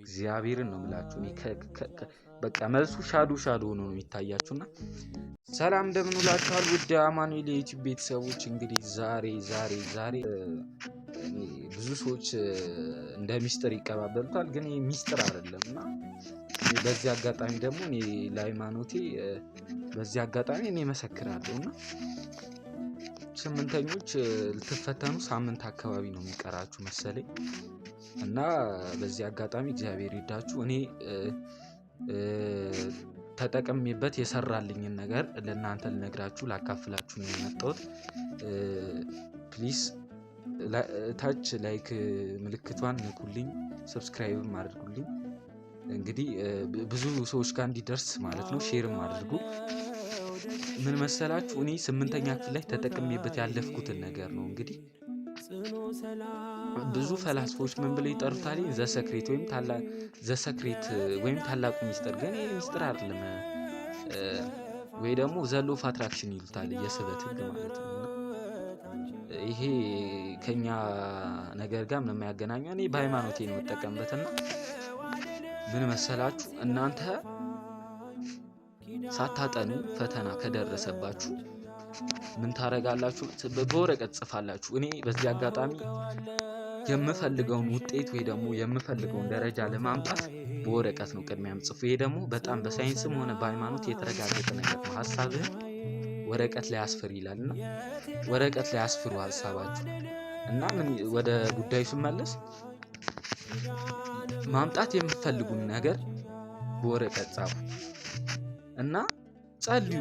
እግዚአብሔርን ነው የምላችሁ። እኔ በቃ መልሱ ሻዶ ሆኖ ነው የሚታያችሁና ሰላም እንደምን ውላችኋል ውድ አማኑኤል የዩቲዩብ ቤተሰቦች። እንግዲህ ዛሬ ብዙ ሰዎች እንደ ሚስጥር ይቀባበሉታል፣ ግን ይሄ ሚስጥር አይደለም እና በዚህ አጋጣሚ ደግሞ እኔ ለሃይማኖቴ በዚህ አጋጣሚ እኔ መሰክራለሁ እና ስምንተኞች ልትፈተኑ ሳምንት አካባቢ ነው የሚቀራችሁ መሰለኝ እና በዚህ አጋጣሚ እግዚአብሔር ይርዳችሁ። እኔ ተጠቅሜበት የሰራልኝን ነገር ለእናንተ ልነግራችሁ ላካፍላችሁ ነው የመጣሁት። ፕሊዝ ታች ላይክ ምልክቷን ንኩልኝ፣ ሰብስክራይብም አድርጉልኝ። እንግዲህ ብዙ ሰዎች ጋር እንዲደርስ ማለት ነው። ሼርም አድርጉ። ምን መሰላችሁ እኔ 8ኛ ክፍል ላይ ተጠቅሜበት ያለፍኩትን ነገር ነው። እንግዲህ ብዙ ፈላስፎች ምን ብለው ይጠሩታል? ዘሰክሬት ወይም ታላቁ ሚስጥር። ግን ይሄ ሚስጥር አይደለም፣ ወይ ደግሞ ዘ ሎው ኦፍ አትራክሽን ይሉታል፣ የስበት ህግ ማለት ነው። ይሄ ከኛ ነገር ጋር ምንም ያገናኘው እኔ በሃይማኖቴ ነው የምጠቀምበትና ምን መሰላችሁ እናንተ ሳታጠኑ ፈተና ከደረሰባችሁ ምን ታረጋላችሁ? በወረቀት ጽፋላችሁ። እኔ በዚህ አጋጣሚ የምፈልገውን ውጤት ወይ ደግሞ የምፈልገውን ደረጃ ለማምጣት በወረቀት ነው ቅድሚያ የምጽፉ። ይሄ ደግሞ በጣም በሳይንስም ሆነ በሃይማኖት የተረጋገጠ ነገር ነው። ሐሳብህን ወረቀት ላይ አስፍር ይላልና ወረቀት ላይ አስፍሩ ሐሳባችሁ እና ምን ወደ ጉዳዩ ስመለስ ማምጣት የምትፈልጉን ነገር በወረቀት ጻፉ እና ጸልዩ።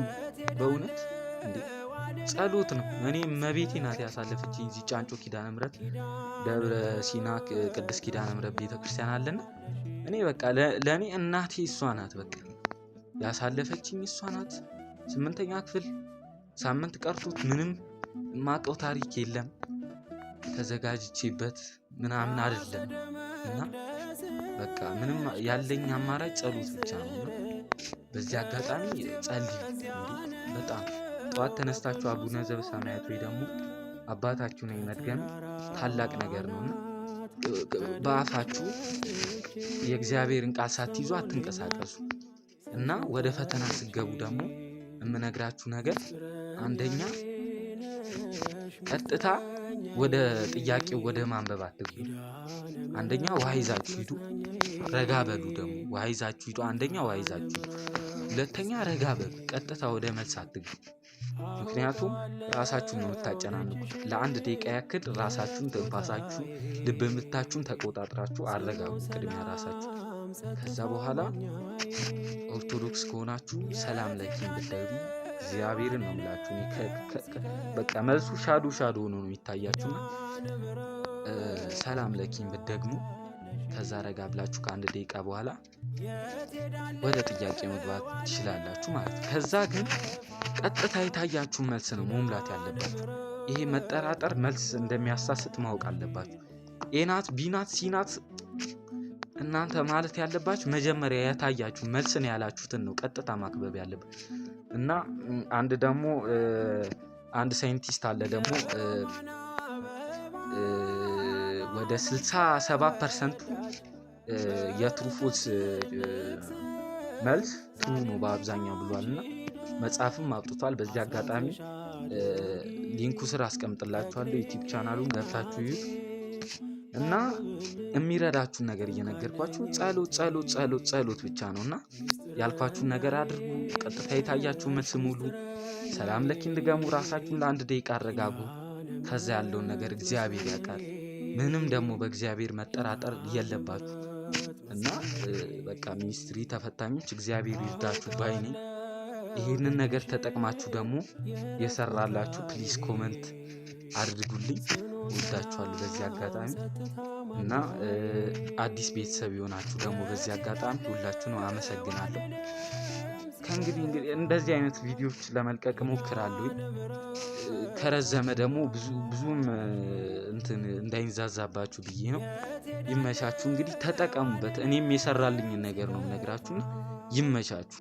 በእውነት እንዴ ጸሎት ነው። እኔ መቤቴ ናት ያሳለፈችኝ እዚህ ጫንጮ ኪዳነ ምሕረት ደብረ ሲና ቅድስት ኪዳነ ምሕረት ቤተክርስቲያን አለና እኔ በቃ ለኔ እናቴ እሷ ናት። በቃ ያሳለፈችኝ እሷ ናት። 8ኛ ክፍል ሳምንት ቀርቶት ምንም ማቀው ታሪክ የለም። ተዘጋጅቼበት ምናምን አይደለም እና በቃ ምንም ያለኝ አማራጭ ጸሎት ብቻ ነው። በዚህ አጋጣሚ ጸልዩ። በጣም ጠዋት ተነስታችሁ አቡነ ዘበሰማያት ወይ ደግሞ አባታችሁ ነኝ መድገም ታላቅ ነገር ነውና በአፋችሁ የእግዚአብሔርን ቃል ሳትይዙ አትንቀሳቀሱ እና ወደ ፈተና ስትገቡ ደግሞ የምነግራችሁ ነገር አንደኛ ቀጥታ ወደ ጥያቄው ወደ ማንበብ አትግቡ። አንደኛ ውሃ ይዛችሁ ሂዱ፣ ረጋ በሉ። ደግሞ ውሃ ይዛችሁ ሂዱ። አንደኛ ውሃ ይዛችሁ፣ ሁለተኛ ረጋ በሉ። ቀጥታ ወደ መልስ አትግቡ። ምክንያቱም ራሳችሁን ነው የምታጨናንቁት። ለአንድ ደቂቃ ያክል ራሳችሁን፣ ትንፋሳችሁን፣ ልብ ምታችሁን ተቆጣጥራችሁ አረጋጉ ቅድሚያ ራሳችሁ። ከዛ በኋላ ኦርቶዶክስ ከሆናችሁ ሰላም ለኪን ብትደግሙ እግዚአብሔርን ነው የምላችሁ። በቃ መልሱ ሻዶ ሆኖ ነው የሚታያችሁና ሰላም ለኪን ብትደግሙ ከዛ ረጋ ብላችሁ ከአንድ ደቂቃ በኋላ ወደ ጥያቄ መግባት ትችላላችሁ ማለት ነው። ከዛ ግን ቀጥታ የታያችሁ መልስ ነው መሙላት ያለባችሁ። ይሄ መጠራጠር መልስ እንደሚያሳስት ማወቅ አለባችሁ። ኤናት ቢናት ሲናት እናንተ ማለት ያለባችሁ መጀመሪያ የታያችሁ መልስ ነው ያላችሁትን ነው ቀጥታ ማክበብ ያለባችሁ። እና አንድ ሳይንቲስት አለ ደግሞ ወደ 67% የትሩፎስ መልስ ትሩ ነው በአብዛኛው ብሏልና መጽሐፍም አውጥቷል። በዚህ አጋጣሚ ሊንኩ ስር አስቀምጥላችኋለሁ። ዩቲዩብ ቻናሉን ገብታችሁ ይዩት እና የሚረዳችሁን ነገር እየነገርኳችሁ ጸሎት ብቻ ነውና ያልኳችሁን ነገር አድርጉ። ቀጥታ የታያችሁ መልስ ሙሉ። ሰላም ለኪን ድገሙ። ራሳችሁን ለአንድ ደቂቃ አረጋጉ። ከዛ ያለውን ነገር እግዚአብሔር ያውቃል። ምንም ደግሞ በእግዚአብሔር መጠራጠር የለባችሁ እና በቃ ሚኒስትሪ ተፈታኞች እግዚአብሔር ይርዳችሁ ባይኔ። ይሄንን ነገር ተጠቅማችሁ ደግሞ የሰራላችሁ ፕሊዝ ኮመንት አድርጉልኝ። ወዳችኋለሁ በዚህ አጋጣሚ እና አዲስ ቤተሰብ የሆናችሁ ደግሞ በዚህ አጋጣሚ ሁላችሁንም አመሰግናለሁ። ከእንግዲህ እንደዚህ አይነት ቪዲዮዎች ለመልቀቅ ሞክራለሁ። ከረዘመ ደግሞ ብዙም እንዳይንዛዛባችሁ ብዬ ነው። ይመቻችሁ። እንግዲህ ተጠቀሙበት። እኔም የሰራልኝ ነገር ነው የምነግራችሁና ይመቻችሁ።